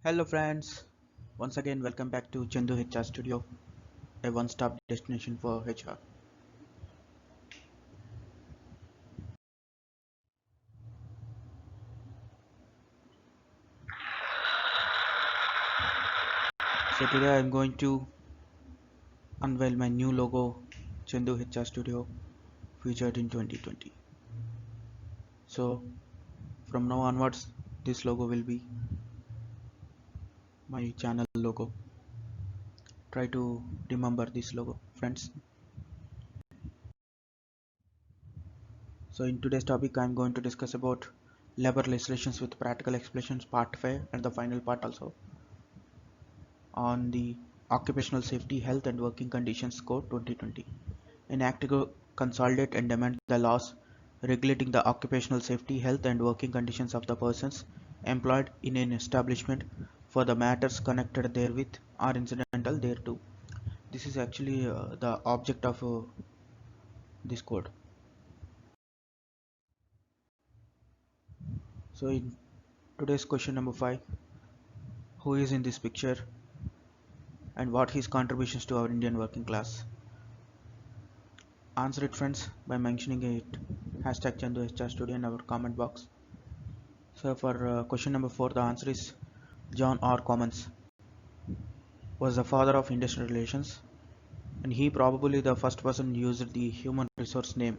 Hello friends, once again welcome back to Chandu HR Studio, a one-stop destination for HR. So today I am going to unveil my new logo, Chandu HR Studio, featured in 2020. So from now onwards, this logo will be my channel logo. Try to remember this logo, friends. So in today's topic, I am going to discuss about labor legislations with practical explanations, part 5, and the final part also on the Occupational Safety, Health and Working Conditions Code 2020. An act to consolidate and amend the laws regulating the occupational safety, health and working conditions of the persons employed in an establishment for the matters connected therewith or incidental thereto. This is actually the object of this code. So in today's question number 5, who is in this picture and what his contributions to our Indian working class? Answer it friends by mentioning it hashtag Chandu HR Studio in our comment box. So for question number 4, the answer is John R. Commons was the father of industrial relations, and he probably the first person used the human resource name.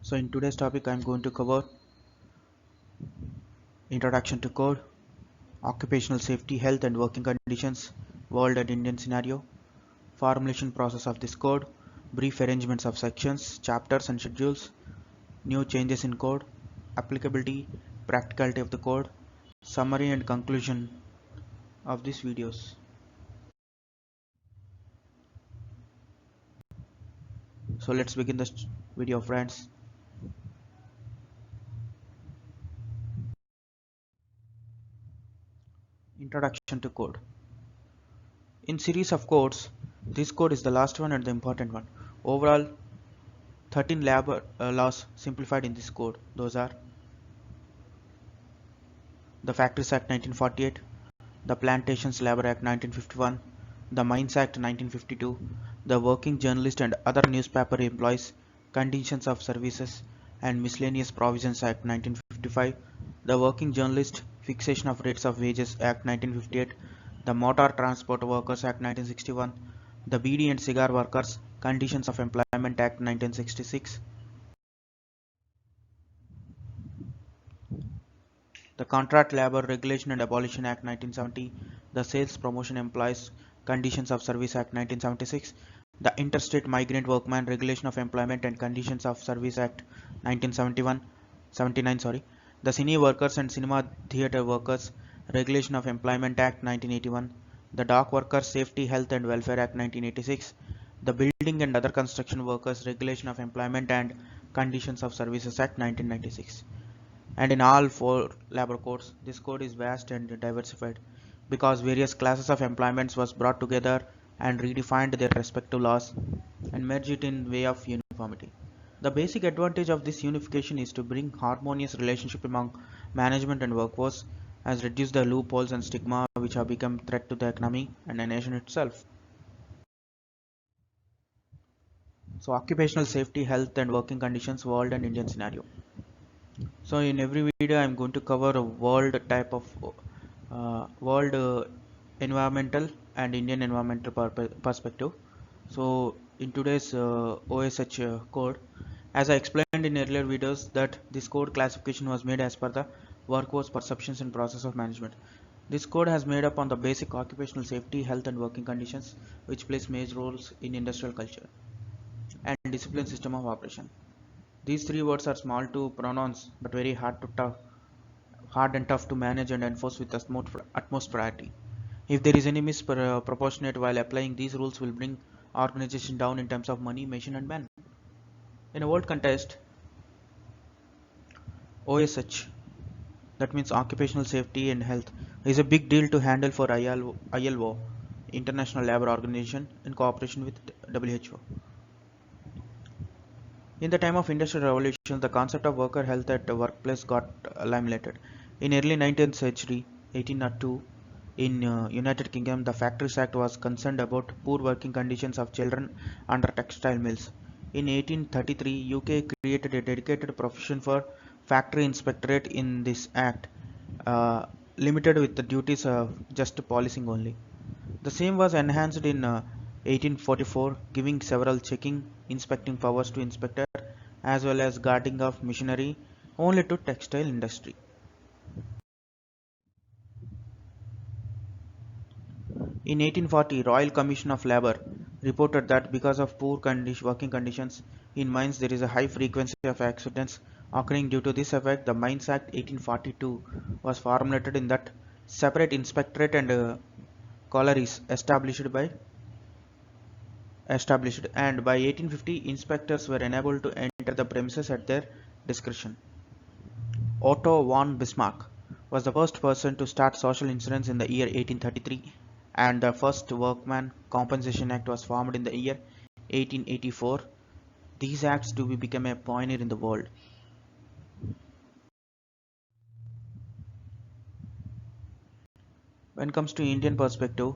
So in today's topic I am going to cover introduction to code, occupational safety, health and working conditions, world and Indian scenario, formulation process of this code, brief arrangements of sections, chapters and schedules, new changes in code, applicability, practicality of the code, summary and conclusion of these videos. So let's begin this video friends. Introduction to code. In series of codes, this code is the last one and the important one. Overall 13 labor laws simplified in this code. Those are the Factories Act 1948, the Plantations Labor Act 1951, the Mines Act 1952, the Working Journalist and Other Newspaper Employees Conditions of Services and Miscellaneous Provisions Act 1955, the Working Journalist Fixation of Rates of Wages Act 1958, the Motor Transport Workers Act 1961, the Beedi and Cigar Workers Conditions of Employment Act 1966, the Contract Labor Regulation and Abolition Act 1970, the Sales Promotion Employees Conditions of Service Act 1976, the Interstate Migrant Workman Regulation of Employment and Conditions of Service Act 1979, the Cine Workers and Cinema Theatre Workers Regulation of Employment Act 1981, the Dock Workers Safety, Health and Welfare Act 1986, the Building and Other Construction Workers Regulation of Employment and Conditions of Services Act 1996. And in all 4 labor codes, this code is vast and diversified because various classes of employments was brought together and redefined their respective laws and merged it in way of uniformity. The basic advantage of this unification is to bring harmonious relationship among management and workforce, as reduce the loopholes and stigma which have become threat to the economy and the nation itself. So occupational safety, health and working conditions, world and Indian scenario. So in every video I'm going to cover a world type of world environmental and Indian environmental perspective. So in today's OSH code, as I explained in earlier videos, that this code classification was made as per the workforce perceptions and process of management. This code has made up on the basic occupational safety, health and working conditions, which plays major roles in industrial culture and discipline system of operation. These 3 words are small to pronounce but very hard and tough to manage and enforce with utmost priority. If there is any misproportionate while applying, these rules will bring organization down in terms of money, machine and man. In a world context, OSH, that means occupational safety and health, is a big deal to handle for ILO, International Labour Organization, in cooperation with WHO. In the time of industrial revolution, the concept of worker health at the workplace got limelighted. In early 19th century, 1802, in United Kingdom, the Factories Act was concerned about poor working conditions of children under textile mills. In 1833, UK created a dedicated profession for factory inspectorate in this act, uh, limited with the duties of just policing only. The same was enhanced in 1844, giving several checking, inspecting powers to inspector as well as guarding of machinery only to textile industry. In 1840, Royal Commission of Labour reported that because of poor working conditions in mines there is a high frequency of accidents occurring. Due to this effect, the Mines Act 1842 was formulated in that separate inspectorate and collieries established, and by 1850 inspectors were enabled to enter the premises at their discretion. Otto von Bismarck was the first person to start social insurance in the year 1833, and the first Workman Compensation Act was formed in the year 1884. These acts to be become a pioneer in the world. When it comes to Indian perspective,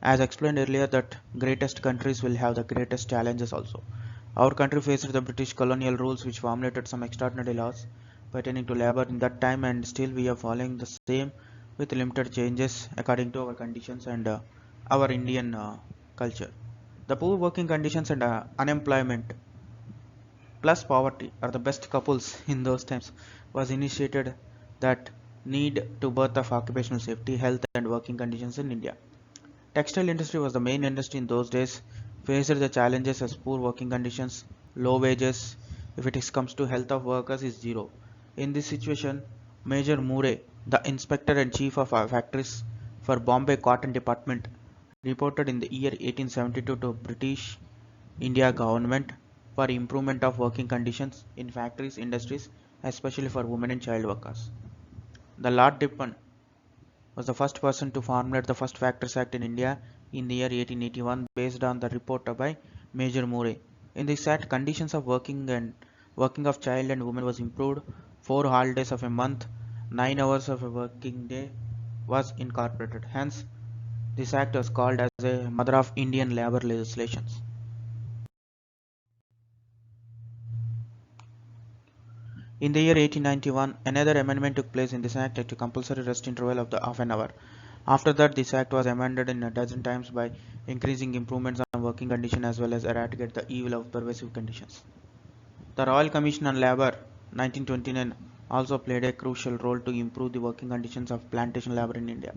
as explained earlier, that greatest countries will have the greatest challenges also. Our country faced the British colonial rules which formulated some extraordinary laws pertaining to labor in that time, and still we are following the same with limited changes according to our conditions and our Indian culture. The poor working conditions and unemployment plus poverty are the best couples in those times was initiated that need to birth of occupational safety, health and working conditions in India. Textile industry was the main industry in those days, faced the challenges as poor working conditions, low wages, if it comes to health of workers is zero. In this situation, Major Murray, the inspector and chief of our factories for Bombay Cotton Department, reported in the year 1872 to British India government for improvement of working conditions in factories, industries, especially for women and child workers. The Lord Ripon was the first person to formulate the first Factories Act in India in the year 1881 based on the report by Major Murray. In this act, conditions of working of child and women was improved. 4 holidays of a month, 9 hours of a working day was incorporated. Hence, this act was called as a mother of Indian labor legislations. In the year 1891, another amendment took place in this act to compulsory rest interval of the half an hour. After that, this act was amended in a dozen times by increasing improvements on working conditions as well as eradicate the evil of pervasive conditions. The Royal Commission on Labour 1929 also played a crucial role to improve the working conditions of plantation labor in India.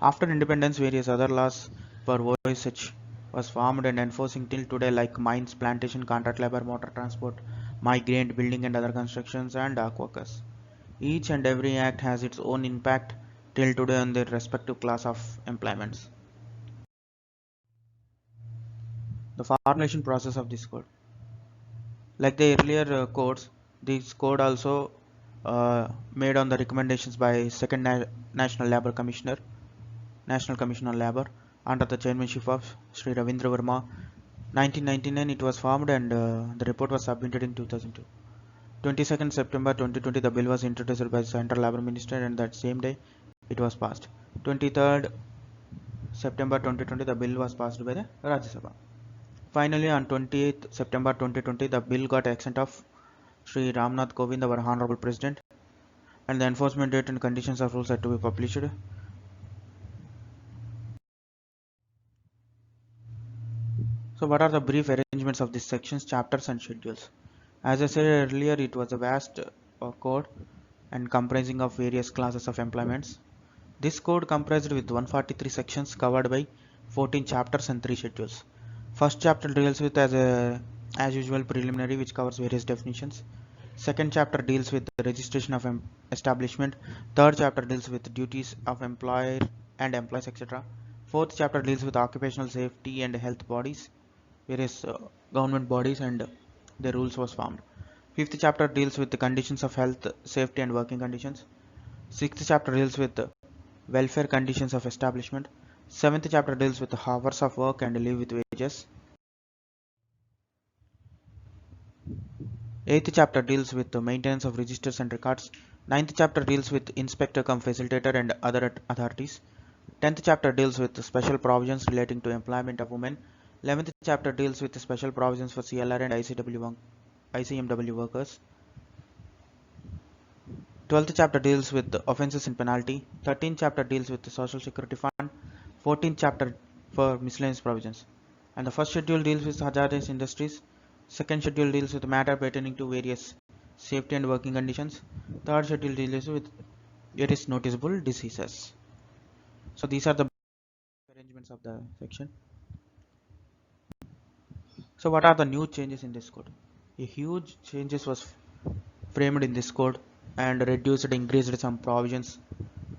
After independence, various other laws for OSH was formed and enforcing till today like mines, plantation, contract labor, motor transport, migrant, building and other constructions and aquaculture. Each and every act has its own impact till today on their respective class of employments. The formulation process of this code. Like the earlier codes, this code also made on the recommendations by second National Labour Commissioner, National Commission on Labour, under the chairmanship of Sri Ravindra Verma. 1999 it was formed and the report was submitted in 2002. 22nd September 2020 the bill was introduced by the Central Labour Minister and that same day it was passed. 23rd September 2020 the bill was passed by the Rajya Sabha. Finally, on 28th September 2020, the bill got accent of Sri Ramnath Kovind, our Honorable President, and the enforcement date and conditions of rules are to be published. So, what are the brief arrangements of these sections, chapters, and schedules? As I said earlier, it was a vast code and comprising of various classes of employments. This code comprised with 143 sections covered by 14 chapters and 3 schedules. First chapter deals with as usual preliminary, which covers various definitions. Second chapter deals with the registration of establishment. Third chapter deals with duties of employer and employees, etc. Fourth chapter deals with occupational safety and health bodies, various government bodies and their rules was formed. Fifth chapter deals with the conditions of health, safety and working conditions. Sixth chapter deals with the welfare conditions of establishment. Seventh chapter deals with the hours of work and leave with wages. 8th chapter deals with the maintenance of registers and records. 9th chapter deals with inspector cum facilitator and other authorities. 10th chapter deals with special provisions relating to employment of women. 11th chapter deals with special provisions for CLR and ICMW workers. 12th chapter deals with the offenses and penalty. 13th chapter deals with the social security fund. 14th chapter for miscellaneous provisions. And the first schedule deals with hazardous industries. Second schedule deals with matter pertaining to various safety and working conditions. Third schedule deals with various noticeable diseases. So these are the arrangements of the section. So what are the new changes in this code? A huge changes was framed in this code and increased some provisions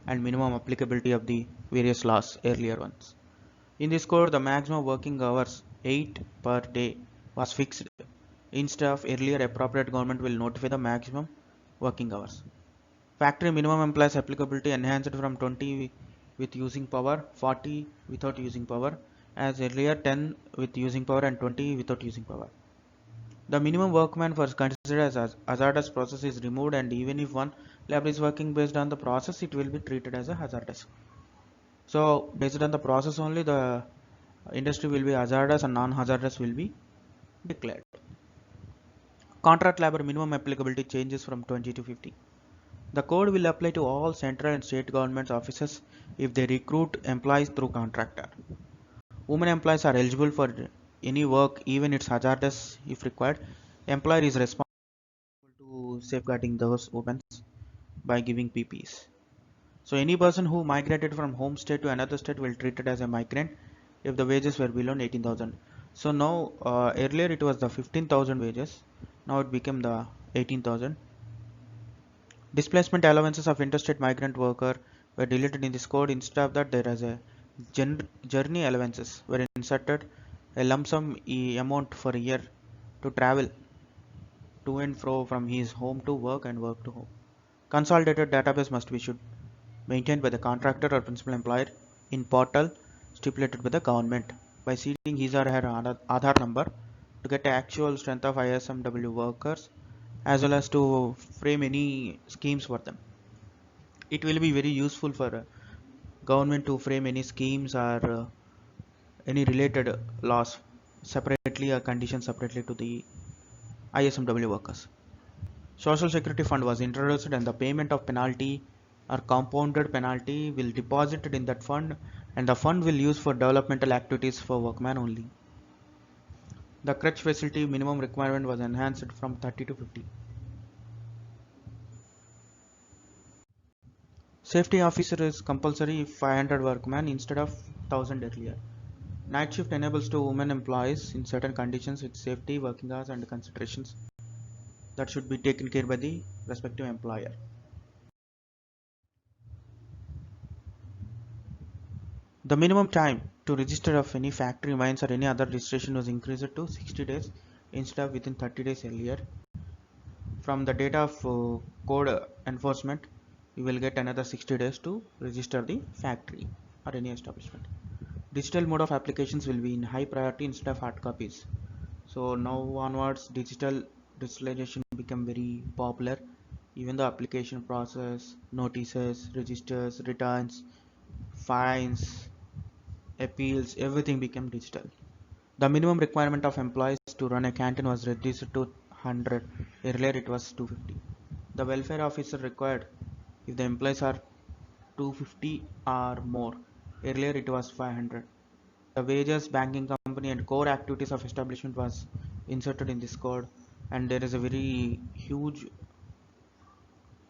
and minimum applicability of the various laws, earlier ones. In this code, the maximum working hours, 8 per day, was fixed. Instead of earlier, appropriate government will notify the maximum working hours. Factory minimum implies applicability enhanced from 20 with using power, 40 without using power, as earlier 10 with using power and 20 without using power. The minimum workman for considered as hazardous process is removed, and even if one lab is working based on the process, it will be treated as a hazardous. So based on the process only, the industry will be hazardous and non-hazardous will be declared. Contract labor minimum applicability changes from 20 to 50. The code will apply to all central and state government offices if they recruit employees through contractor. Women employees are eligible for any work even it's hazardous if required. Employer is responsible to safeguarding those women by giving PPs. So any person who migrated from home state to another state will be treated as a migrant if the wages were below 18,000. So now earlier it was the 15,000 wages, now it became the 18,000. Displacement allowances of interstate migrant worker were deleted in this code. Instead of that, there is a journey allowances were inserted, a lump sum amount for a year to travel to and fro from his home to work and work to home. Consolidated database must be maintained by the contractor or principal employer in portal stipulated by the government by seeding his or her Aadhaar number to get actual strength of ISMW workers as well as to frame any schemes for them. It will be very useful for government to frame any schemes or any related laws separately or conditions separately to the ISMW workers. Social Security Fund was introduced, and the payment of penalty or compounded penalty will deposited in that fund, and the fund will use for developmental activities for workmen only. The crutch facility minimum requirement was enhanced from 30 to 50. Safety officer is compulsory if 500 workmen instead of 1000 earlier. Night shift enables to women employees in certain conditions with safety, working hours and considerations that should be taken care by the respective employer. The minimum time to register of any factory, mines or any other registration was increased to 60 days instead of within 30 days earlier. From the date of code enforcement, you will get another 60 days to register the factory or any establishment. Digital mode of applications will be in high priority instead of hard copies. So now onwards, digitalization become very popular. Even the application process, notices, registers, returns, fines, appeals, everything became digital. The minimum requirement of employees to run a canteen was reduced to 100. Earlier it was 250. The welfare officer required if the employees are 250 or more. Earlier it was 500. The wages, banking company and core activities of establishment was inserted in this code, and there is a very huge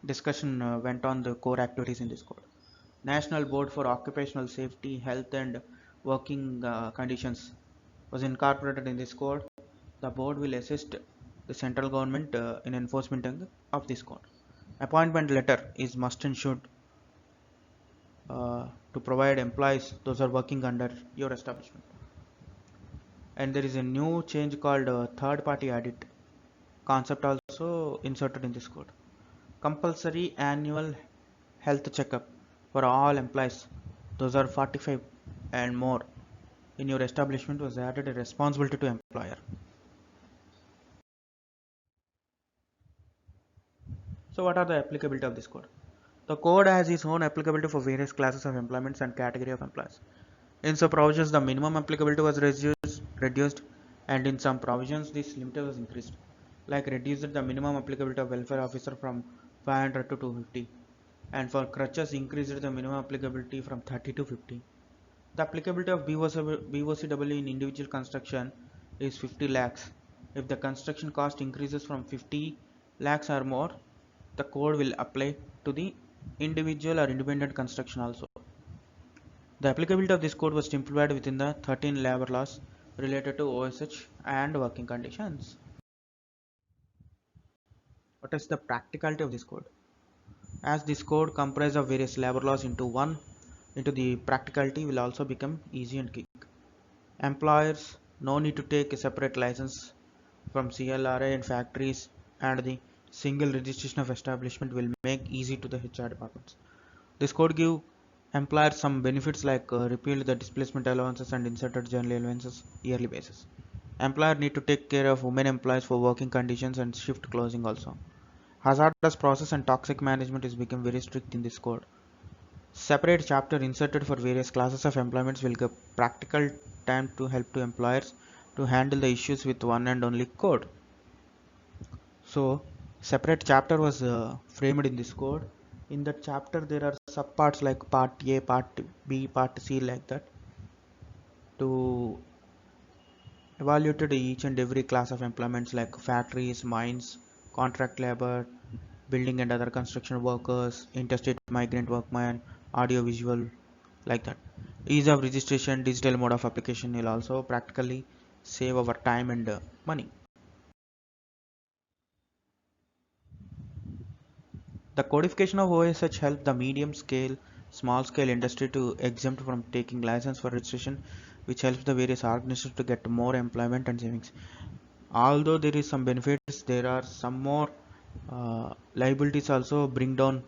discussion went on the core activities in this code. National Board for Occupational Safety, Health and Working Conditions was incorporated in this code. The board will assist the central government in enforcement of this code. Appointment letter is must and should to provide employees those are working under your establishment. And there is a new change called third party audit concept also inserted in this code. Compulsory annual health checkup for all employees, those are 45 and more in your establishment was added a responsibility to employer. So what are the applicability of this code? The code has its own applicability for various classes of employments and category of employees. In some provisions, the minimum applicability was reduced, and in some provisions, this limit was increased. Like reduced the minimum applicability of welfare officer from 500 to 250, and for crutches increased the minimum applicability from 30 to 50. The applicability of BOCW in individual construction is 50 lakhs. If the construction cost increases from 50 lakhs or more, the code will apply to the individual or independent construction also. The applicability of this code was simplified within the 13 labor laws related to OSH and working conditions. What is the practicality of this code? As this code comprises of various labor laws into one, the practicality will also become easy and quick. Employers no need to take a separate license from CLRA in factories, and the single registration of establishment will make easy to the HR departments. This code give employers some benefits like repealed the displacement allowances and inserted general allowances yearly basis. Employer need to take care of women employees for working conditions and shift closing also. Hazardous process and toxic management is become very strict in this code. Separate chapter inserted for various classes of employments will give practical time to help to employers to handle the issues with one and only code. So separate chapter was framed in this code. In that chapter there are subparts like part A, part B, part C, like that, to evaluated each and every class of employments like factories, mines, contract labor, building and other construction workers, interstate migrant workmen, audio visual, like that. Ease of registration, digital mode of application will also practically save our time and money. The codification of OSH helped the medium scale, small scale industry to exempt from taking license for registration, which helps the various organizations to get more employment and savings. Although there is some benefits, there are some more liabilities also bring down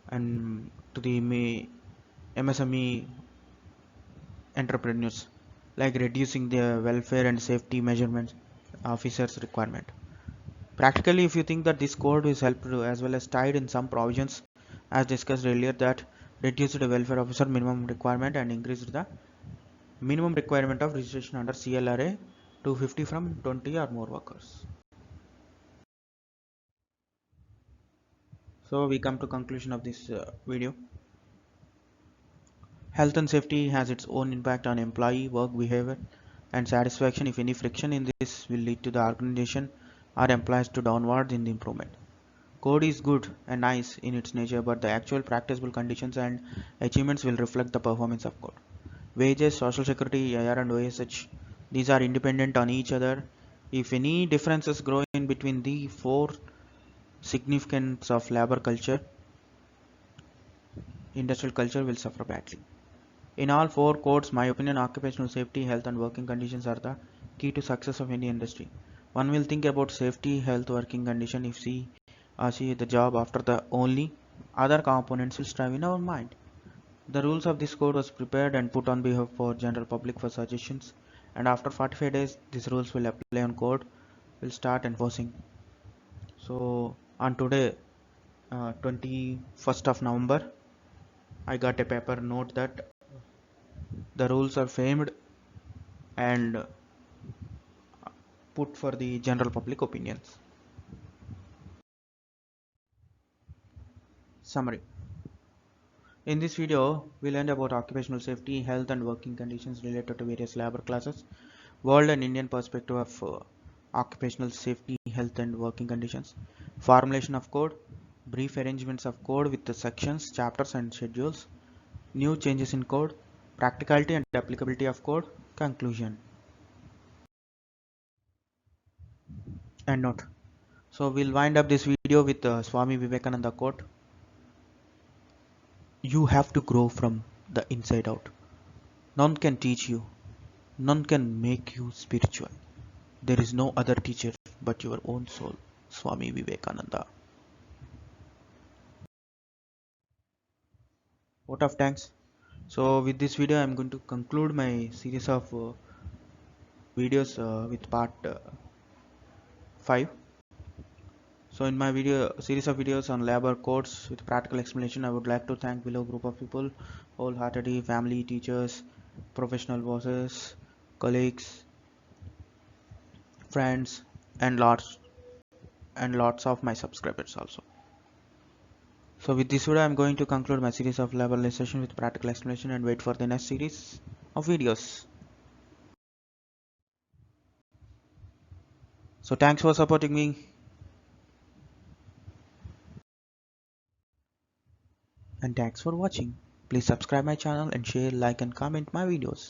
and to the MSME entrepreneurs, like reducing the welfare and safety measurements officers requirement. Practically, if you think that this code is helpful as well as tied in some provisions as discussed earlier, that reduced the welfare officer minimum requirement and increased the minimum requirement of registration under CLRA to 50 from 20 or more workers. So we come to conclusion of this video. Health and safety has its own impact on employee work behavior and satisfaction. If any friction in this will lead to the organization or employees to downward in the improvement. Code is good and nice in its nature, but the actual practicable conditions and achievements will reflect the performance of code. Wages, social security, IR and OSH, these are independent on each other. If any differences grow in between the four significance of labor culture, industrial culture will suffer badly. In all four codes, my opinion, occupational safety, health and working conditions are the key to success of any industry. One will think about safety, health, working condition if she the job after the only other components will strive in our mind. The rules of this code was prepared and put on behalf for general public for suggestions, and after 45 days these rules will apply on code will start enforcing. So on today 21st of November, I got a paper note that the rules are framed and put for the general public opinions. Summary. In this video, we learned about occupational safety, health and working conditions related to various labor classes, world and Indian perspective of occupational safety, health and working conditions, formulation of code, brief arrangements of code with the sections, chapters and schedules, new changes in code, practicality and applicability of code, conclusion. And note. So we'll wind up this video with Swami Vivekananda quote. You have to grow from the inside out. None can teach you. None can make you spiritual. There is no other teacher but your own soul. Swami Vivekananda. Vote of thanks. So with this video I am going to conclude my series of videos with part 5. So So in my series of videos on labor codes with practical explanation, I would like to thank below group of people: wholeheartedly, family, teachers, professional bosses, colleagues, friends, and lots of my subscribers also. So with this video, I'm going to conclude my series of labor session with practical explanation and wait for the next series of videos. So thanks for supporting me, and thanks for watching. Please subscribe my channel and share, like and comment my videos.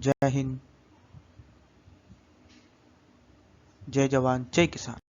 Jai Hind, Jai Jawan, Jai Kisan.